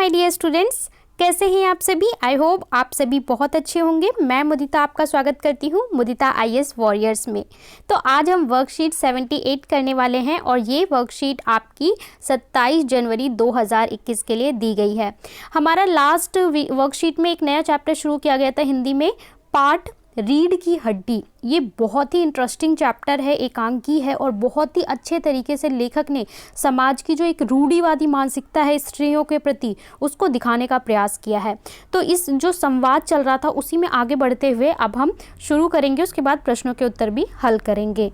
My dear students, कैसे हैं आप सभी। आई होप आप सभी बहुत अच्छे होंगे। मैं मुदिता आपका स्वागत करती हूं मुदिता आईएएस वॉरियर्स में। तो आज हम वर्कशीट 78 करने वाले हैं और ये वर्कशीट आपकी 27 जनवरी 2021 के लिए दी गई है। हमारा लास्ट वर्कशीट में एक नया चैप्टर शुरू किया गया था हिंदी में, पार्ट रीढ़ की हड्डी। ये बहुत ही इंटरेस्टिंग चैप्टर है, एकांकी है और बहुत ही अच्छे तरीके से लेखक ने समाज की जो एक रूढ़िवादी मानसिकता है स्त्रियों के प्रति, उसको दिखाने का प्रयास किया है। तो इस जो संवाद चल रहा था उसी में आगे बढ़ते हुए अब हम शुरू करेंगे, उसके बाद प्रश्नों के उत्तर भी हल करेंगे।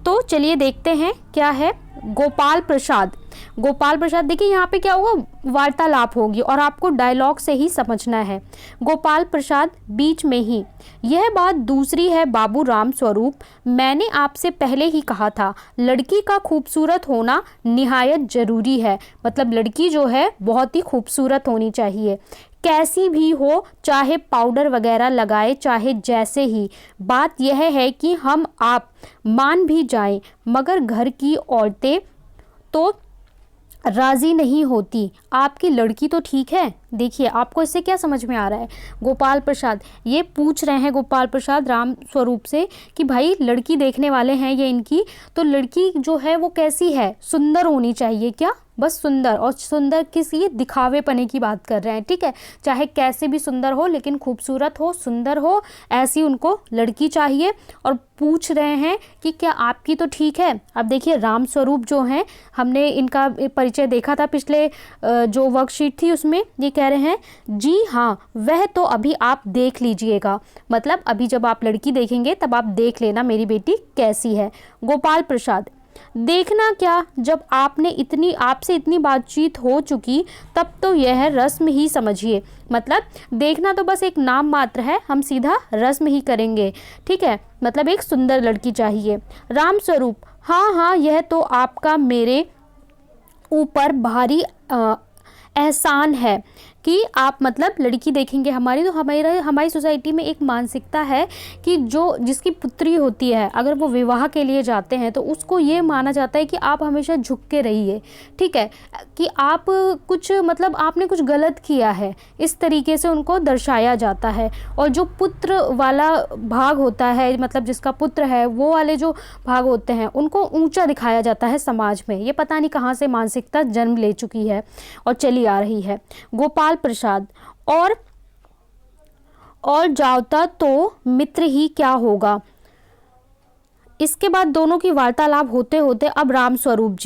तो चलिए देखते हैं क्या है। गोपाल प्रसाद, गोपाल प्रसाद देखिए यहाँ पे क्या होगा, वार्तालाप होगी और आपको डायलॉग से ही समझना है। गोपाल प्रसाद बीच में ही, यह बात दूसरी है बाबू राम स्वरूप, मैंने आपसे पहले ही कहा था लड़की का खूबसूरत होना निहायत जरूरी है। मतलब लड़की जो है बहुत ही खूबसूरत होनी चाहिए, कैसी भी हो, चाहे पाउडर वगैरह लगाए चाहे जैसे ही। बात यह है कि हम आप मान भी जाएं मगर घर की औरतें तो राजी नहीं होती। आपकी लड़की तो ठीक है। देखिए आपको इससे क्या समझ में आ रहा है। गोपाल प्रसाद ये पूछ रहे हैं, गोपाल प्रसाद राम स्वरूप से कि भाई लड़की देखने वाले हैं ये इनकी, तो लड़की जो है वो कैसी है, सुंदर होनी चाहिए। क्या बस सुंदर, और सुंदर किस, ये दिखावेपने की बात कर रहे हैं, ठीक है। चाहे कैसे भी सुंदर हो लेकिन खूबसूरत हो, सुंदर हो, ऐसी उनको लड़की चाहिए। और पूछ रहे हैं कि क्या आपकी तो ठीक है। अब देखिए राम स्वरूप जो हैं, हमने इनका परिचय देखा था पिछले जो वर्कशीट थी उसमें। ये कह रहे हैं जी हाँ, वह तो अभी आप देख लीजिएगा। मतलब अभी जब आप लड़की देखेंगे तब आप देख लेना मेरी बेटी कैसी है। गोपाल प्रसाद देखना क्या, जब आपसे इतनी बातचीत हो चुकी तब तो यह रस्म ही समझिए। मतलब देखना तो बस एक नाम मात्र है, हम सीधा रस्म ही करेंगे, ठीक है। मतलब एक सुंदर लड़की चाहिए। राम स्वरूप हाँ हाँ, यह तो आपका मेरे ऊपर भारी एहसान है कि आप मतलब लड़की देखेंगे हमारी। तो हमारी सोसाइटी में एक मानसिकता है कि जो जिसकी पुत्री होती है अगर वो विवाह के लिए जाते हैं तो उसको ये माना जाता है कि आप हमेशा झुक के रहिए, ठीक है, कि आप कुछ मतलब आपने कुछ गलत किया है, इस तरीके से उनको दर्शाया जाता है। और जो पुत्र वाला भाग होता है, मतलब जिसका पुत्र है, वो वाले जो भाग होते हैं उनको ऊंचा दिखाया जाता है समाज में। ये पता नहीं कहाँ से मानसिकता जन्म ले चुकी है और चली आ रही है। गोपाल प्रसाद और जावता तो मित्र ही क्या होगा। इसके बाद दोनों की वार्तालाप होते होते अब राम स्वरूप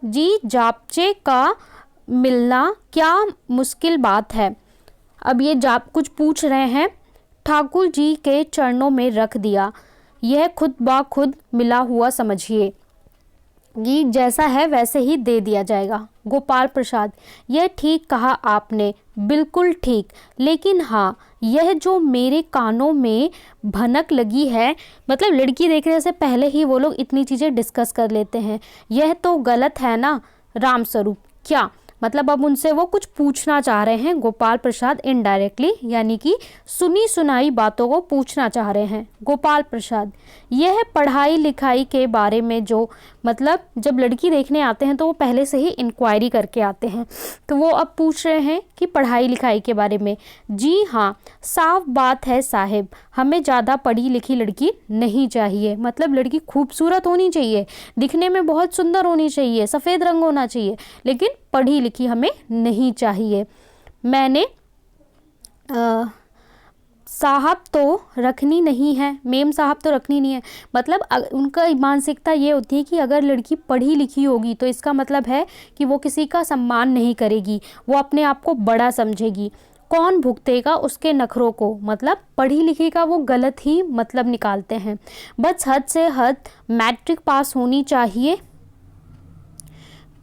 जी जापचे का मिलना क्या मुश्किल बात है। अब ये जाप कुछ पूछ रहे हैं, ठाकुर जी के चरणों में रख दिया, यह खुद ब खुद मिला हुआ समझिए, ये जैसा है वैसे ही दे दिया जाएगा। गोपाल प्रसाद यह ठीक कहा आपने, बिल्कुल ठीक, लेकिन हाँ यह जो मेरे कानों में भनक लगी है, मतलब लड़की देखने से पहले ही वो लोग इतनी चीज़ें डिस्कस कर लेते हैं, यह तो गलत है ना। राम स्वरूप क्या, मतलब अब उनसे वो कुछ पूछना चाह रहे हैं गोपाल प्रसाद इनडायरेक्टली, यानी कि सुनी सुनाई बातों को पूछना चाह रहे हैं। गोपाल प्रसाद यह पढ़ाई लिखाई के बारे में जो, मतलब जब लड़की देखने आते हैं तो वो पहले से ही इंक्वायरी करके आते हैं, तो वो अब पूछ रहे हैं कि पढ़ाई लिखाई के बारे में। जी हाँ, साफ बात है साहिब, हमें ज़्यादा पढ़ी लिखी लड़की नहीं चाहिए। मतलब लड़की खूबसूरत होनी चाहिए, दिखने में बहुत सुंदर होनी चाहिए, सफ़ेद रंग होना चाहिए, लेकिन पढ़ी लिखी हमें नहीं चाहिए। मैंने साहब तो रखनी नहीं है, मेम साहब तो रखनी नहीं है। मतलब उनका मानसिकता ये होती है कि अगर लड़की पढ़ी लिखी होगी तो इसका मतलब है कि वो किसी का सम्मान नहीं करेगी, वो अपने आप को बड़ा समझेगी, कौन भुगतेगा उसके नखरों को। मतलब पढ़ी लिखी का वो गलत ही मतलब निकालते हैं। बस हद से हद मैट्रिक पास होनी चाहिए।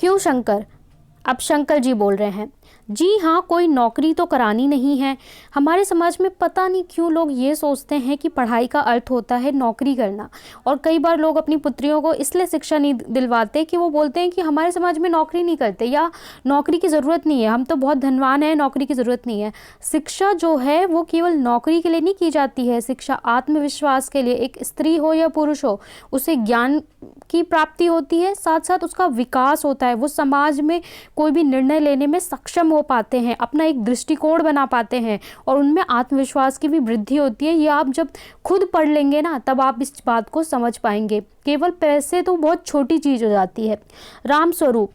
क्यों शंकर, अब शंकर जी बोल रहे हैं, जी हाँ, कोई नौकरी तो करानी नहीं है। हमारे समाज में पता नहीं क्यों लोग ये सोचते हैं कि पढ़ाई का अर्थ होता है नौकरी करना, और कई बार लोग अपनी पुत्रियों को इसलिए शिक्षा नहीं दिलवाते कि वो बोलते हैं कि हमारे समाज में नौकरी नहीं करते या नौकरी की ज़रूरत नहीं है, हम तो बहुत धनवान हैं, नौकरी की ज़रूरत नहीं है। शिक्षा जो है वो केवल नौकरी के लिए नहीं की जाती है। शिक्षा आत्मविश्वास के लिए, एक स्त्री हो या पुरुष हो, उसे ज्ञान की प्राप्ति होती है, साथ साथ उसका विकास होता है। वो समाज में कोई भी निर्णय लेने में सक्षम हो पाते हैं, अपना एक दृष्टिकोण बना पाते हैं, और उनमें आत्मविश्वास की भी वृद्धि होती है। ये आप जब खुद पढ़ लेंगे ना, तब आप इस बात को समझ पाएंगे। केवल पैसे तो बहुत छोटी चीज़ हो जाती है। राम स्वरूप,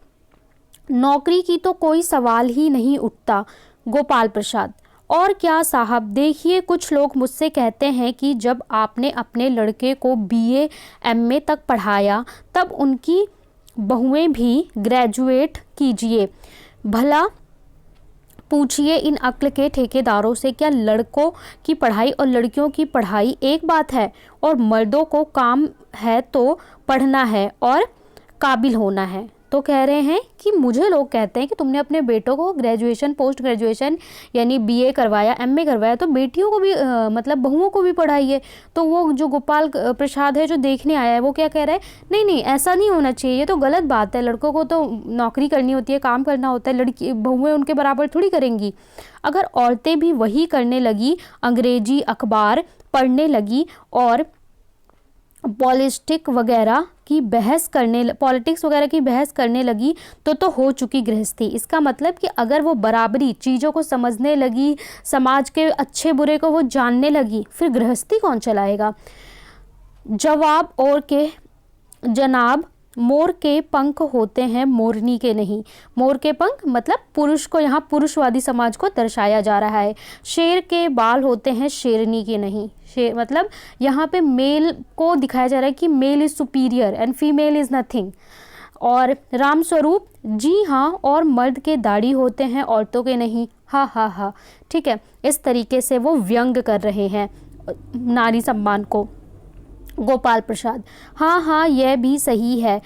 नौकरी की तो कोई सवाल ही नहीं उठता। गोपाल प्रसाद, और क्या साहब, देखिए कुछ लोग मुझसे कहते हैं कि जब आपने अपने लड़के को BA MA तक पढ़ाया तब उनकी बहुएं भी ग्रेजुएट कीजिए। भला पूछिए इन अक्ल के ठेकेदारों से, क्या लड़कों की पढ़ाई और लड़कियों की पढ़ाई एक बात है? और मर्दों को काम है तो पढ़ना है और काबिल होना है। तो कह रहे हैं कि मुझे लोग कहते हैं कि तुमने अपने बेटों को ग्रेजुएशन, पोस्ट ग्रेजुएशन यानी BA करवाया, MA करवाया, तो बेटियों को भी मतलब बहुओं को भी पढ़ाइए। तो वो जो गोपाल प्रसाद है जो देखने आया है, वो क्या कह रहा है, नहीं नहीं ऐसा नहीं होना चाहिए, ये तो गलत बात है। लड़कों को तो नौकरी करनी होती है, काम करना होता है, लड़की बहुएं उनके बराबर थोड़ी करेंगी। अगर औरतें भी वही करने लगी, अंग्रेजी अखबार पढ़ने लगी और पॉलिटिक्स वगैरह की बहस करने लगी तो हो चुकी गृहस्थी। इसका मतलब कि अगर वो बराबरी चीज़ों को समझने लगी, समाज के अच्छे बुरे को वो जानने लगी, फिर गृहस्थी कौन चलाएगा? जवाब और के जनाब, मोर के पंख होते हैं मोरनी के नहीं। मोर के पंख मतलब पुरुष को, यहाँ पुरुषवादी समाज को दर्शाया जा रहा है। शेर के बाल होते हैं शेरनी के नहीं। शेर मतलब यहाँ पे मेल को दिखाया जा रहा है कि mail is superior and female is nothing. और राम स्वरूप, जी हाँ, और मर्द के दाढ़ी होते हैं औरतों के नहीं। हा हा हा, ठीक है। इस तरीके से वो व्यंग कर रहे हैं नारी सम्मान को। गोपाल प्रसाद, हाँ हाँ यह भी सही है।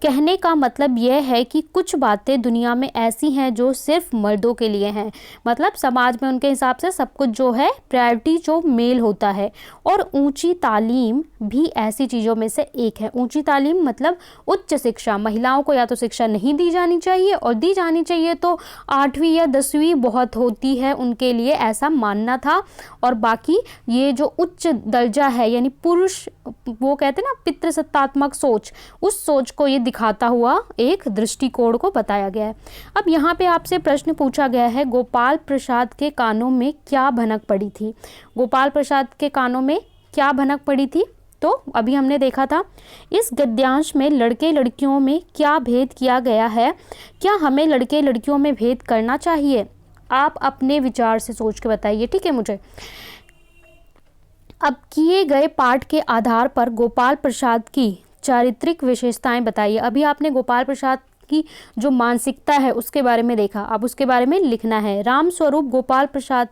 कहने का मतलब यह है कि कुछ बातें दुनिया में ऐसी हैं जो सिर्फ मर्दों के लिए हैं। मतलब समाज में उनके हिसाब से सब कुछ जो है प्रायोरिटी जो मेल होता है। और ऊंची तालीम भी ऐसी चीज़ों में से एक है। ऊंची तालीम मतलब उच्च शिक्षा। महिलाओं को या तो शिक्षा नहीं दी जानी चाहिए, और दी जानी चाहिए तो 8वीं या 10वीं बहुत होती है उनके लिए, ऐसा मानना था। और बाकी ये जो उच्च दर्जा है यानी पुरुष, वो कहते हैं ना पितृसत्तात्मक सोच, उस सोच को ये दिखाता हुआ एक दृष्टिकोण को बताया गया है। अब यहाँ पे आपसे प्रश्न पूछा गया है, गोपाल प्रसाद के कानों में क्या भनक पड़ी थी? गोपाल प्रसाद के कानों में क्या भनक पड़ी थी? तो अभी हमने देखा था, इस गद्यांश में लड़के लड़कियों में क्या भेद किया गया है? क्या हमें लड़के लड़कियों में भेद करना चाहिए? आप अपने विचार से सोच के बताइए, ठीक है मुझे। अब किए गए पाठ के आधार पर गोपाल प्रसाद की चारित्रिक विशेषताएं बताइए। अभी आपने गोपाल प्रसाद की जो मानसिकता है उसके बारे में देखा, अब उसके बारे में लिखना है। राम स्वरूप गोपाल प्रसाद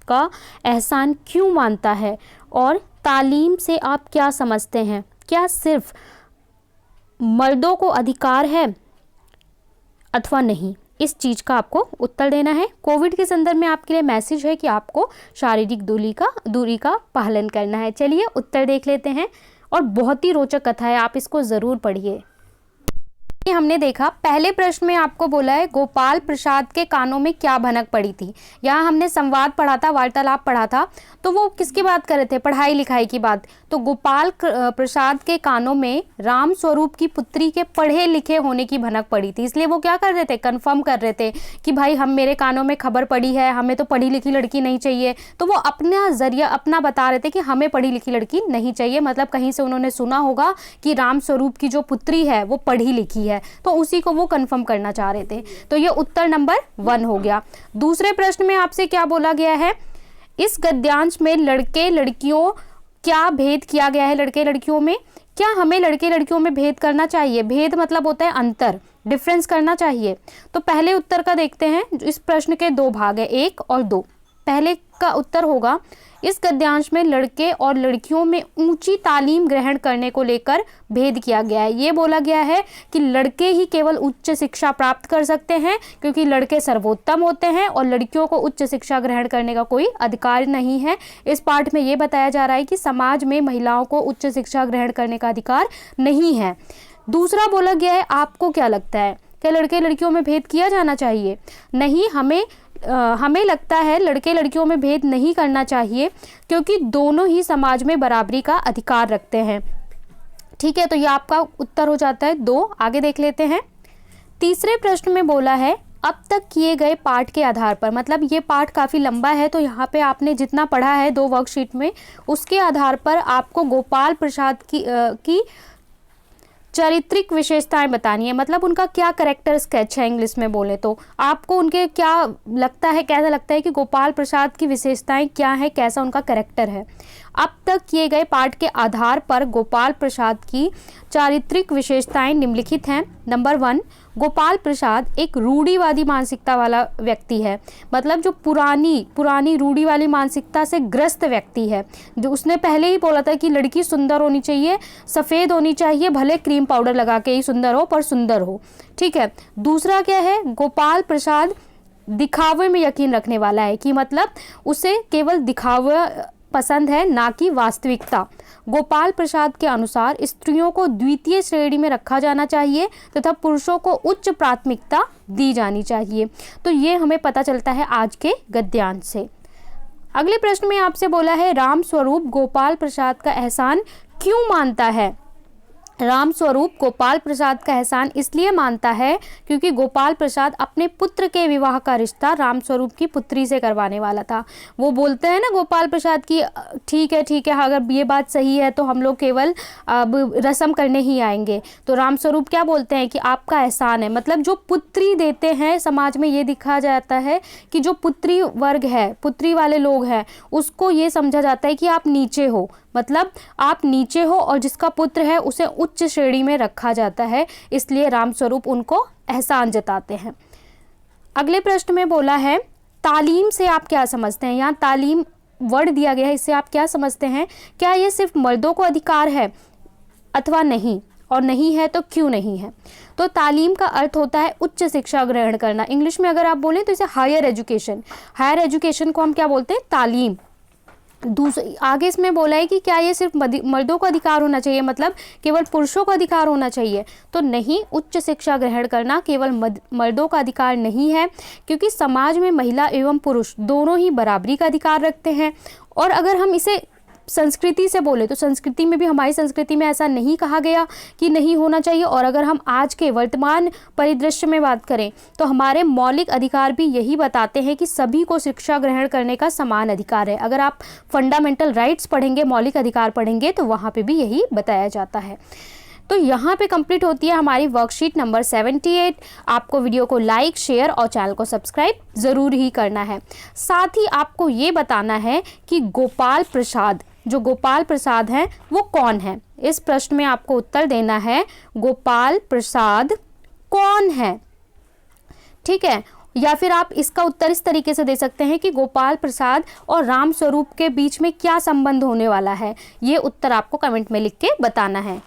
का एहसान क्यों मानता है, और तालीम से आप क्या समझते हैं? क्या सिर्फ मर्दों को अधिकार है अथवा नहीं? इस चीज़ का आपको उत्तर देना है। कोविड के संदर्भ में आपके लिए मैसेज है कि आपको शारीरिक दूरी का पालन करना है। चलिए उत्तर देख लेते हैं, और बहुत ही रोचक कथा है, आप इसको ज़रूर पढ़िए। हमने देखा पहले प्रश्न में आपको बोला है गोपाल प्रसाद के कानों में क्या भनक पड़ी थी। यहाँ हमने संवाद पढ़ा था, वार्तालाप पढ़ा था, तो वो किसकी बात कर रहे थे? पढ़ाई लिखाई की बात। तो गोपाल प्रसाद के कानों में राम स्वरूप की पुत्री के पढ़े लिखे होने की भनक पड़ी थी, इसलिए वो क्या कर रहे थे? कंफर्म कर रहे थे कि भाई हम, मेरे कानों में खबर पड़ी है, हमें तो पढ़ी लिखी लड़की नहीं चाहिए। तो वो अपना जरिया अपना बता रहे थे कि हमें पढ़ी लिखी लड़की नहीं चाहिए। मतलब कहीं से उन्होंने सुना होगा कि राम स्वरूप की जो पुत्री है वो पढ़ी लिखी है, तो उसी को वो कंफर्म करना चाह रहे थे। तो ये उत्तर नंबर 1 हो गया। दूसरे प्रश्न में आपसे क्या बोला गया है? इस गद्यांश में लड़के लड़कियों क्या भेद किया गया है? लड़के लड़कियों में क्या हमें लड़के लड़कियों में भेद करना चाहिए? भेद मतलब होता है अंतर, डिफरेंस करना चाहिए। तो पहले उत्तर का देखते हैं। इस प्रश्न के 2 भाग है, 1 और 2। पहले का उत्तर होगा, इस गद्यांश में लड़के और लड़कियों में ऊंची तालीम ग्रहण करने को लेकर भेद किया गया है। ये बोला गया है कि लड़के ही केवल उच्च शिक्षा प्राप्त कर सकते हैं क्योंकि लड़के सर्वोत्तम होते हैं और लड़कियों को उच्च शिक्षा ग्रहण करने का कोई अधिकार नहीं है। इस पाठ में ये बताया जा रहा है कि समाज में महिलाओं को उच्च शिक्षा ग्रहण करने का अधिकार नहीं है। दूसरा बोला गया है, आपको क्या लगता है, क्या लड़के लड़कियों में भेद किया जाना चाहिए? नहीं, हमें लगता है लड़के लड़कियों में भेद नहीं करना चाहिए क्योंकि दोनों ही समाज में बराबरी का अधिकार रखते हैं। ठीक है, तो ये आपका उत्तर हो जाता है 2। आगे देख लेते हैं। तीसरे प्रश्न में बोला है, अब तक किए गए पाठ के आधार पर, मतलब ये पाठ काफ़ी लंबा है तो यहाँ पे आपने जितना पढ़ा है 2 वर्कशीट में, उसके आधार पर आपको गोपाल प्रसाद की चारित्रिक विशेषताएं बतानी है। मतलब उनका क्या कैरेक्टर स्केच है, इंग्लिश में बोले तो आपको उनके क्या लगता है, कैसा लगता है कि गोपाल प्रसाद की विशेषताएं क्या है, कैसा उनका कैरेक्टर है। अब तक किए गए पाठ के आधार पर गोपाल प्रसाद की चारित्रिक विशेषताएं निम्नलिखित हैं। नंबर 1, गोपाल प्रसाद एक रूढ़िवादी मानसिकता वाला व्यक्ति है। मतलब जो पुरानी रूढ़ी वाली मानसिकता से ग्रस्त व्यक्ति है। जो उसने पहले ही बोला था कि लड़की सुंदर होनी चाहिए, सफ़ेद होनी चाहिए, भले क्रीम पाउडर लगा के ही सुंदर हो पर सुंदर हो। ठीक है। दूसरा क्या है, गोपाल प्रसाद दिखावे में यकीन रखने वाला है कि मतलब उसे केवल दिखावा पसंद है, ना कि वास्तविकता। गोपाल प्रसाद के अनुसार स्त्रियों को द्वितीय श्रेणी में रखा जाना चाहिए तथा पुरुषों को उच्च प्राथमिकता दी जानी चाहिए। तो ये हमें पता चलता है आज के गद्यांश से। अगले प्रश्न में आपसे बोला है, राम स्वरूप गोपाल प्रसाद का एहसान क्यों मानता है? राम स्वरूप गोपाल प्रसाद का एहसान इसलिए मानता है क्योंकि गोपाल प्रसाद अपने पुत्र के विवाह का रिश्ता राम स्वरूप की पुत्री से करवाने वाला था। वो बोलते हैं ना गोपाल प्रसाद की, ठीक है, अगर ये बात सही है तो हम लोग केवल अब रस्म करने ही आएंगे। तो राम स्वरूप क्या बोलते हैं कि आपका एहसान है, मतलब जो पुत्री देते हैं, समाज में ये दिखा जाता है कि जो पुत्री वर्ग है, पुत्री वाले लोग हैं, उसको ये समझा जाता है कि आप नीचे हो, मतलब आप नीचे हो और जिसका पुत्र है उसे उच्च श्रेणी में रखा जाता है, इसलिए रामस्वरूप उनको एहसान जताते हैं। अगले प्रश्न में बोला है, तालीम से आप क्या समझते हैं? यहाँ तालीम वर्ड दिया गया है, इससे आप क्या समझते हैं? क्या ये सिर्फ मर्दों को अधिकार है अथवा नहीं, और नहीं है तो क्यों नहीं है? तो तालीम का अर्थ होता है उच्च शिक्षा ग्रहण करना। इंग्लिश में अगर आप बोलें तो इसे हायर एजुकेशन, हायर एजुकेशन को हम क्या बोलते हैं? तालीम। आगे इसमें बोला है कि क्या ये सिर्फ मर्दों को अधिकार होना चाहिए, मतलब केवल पुरुषों को अधिकार होना चाहिए? तो नहीं, उच्च शिक्षा ग्रहण करना केवल मर्दों का अधिकार नहीं है क्योंकि समाज में महिला एवं पुरुष दोनों ही बराबरी का अधिकार रखते हैं। और अगर हम इसे संस्कृति से बोले तो संस्कृति में भी, हमारी संस्कृति में ऐसा नहीं कहा गया कि नहीं होना चाहिए। और अगर हम आज के वर्तमान परिदृश्य में बात करें तो हमारे मौलिक अधिकार भी यही बताते हैं कि सभी को शिक्षा ग्रहण करने का समान अधिकार है। अगर आप फंडामेंटल राइट्स पढ़ेंगे, मौलिक अधिकार पढ़ेंगे, तो वहाँ पे भी यही बताया जाता है। तो यहाँ पे कंप्लीट होती है हमारी वर्कशीट नंबर 78। आपको वीडियो को लाइक, शेयर और चैनल को सब्सक्राइब ज़रूर ही करना है। साथ ही आपको ये बताना है कि गोपाल प्रसाद, जो गोपाल प्रसाद हैं वो कौन है? इस प्रश्न में आपको उत्तर देना है, गोपाल प्रसाद कौन है? ठीक है। या फिर आप इसका उत्तर इस तरीके से दे सकते हैं कि गोपाल प्रसाद और राम स्वरूप के बीच में क्या संबंध होने वाला है? ये उत्तर आपको कमेंट में लिख के बताना है।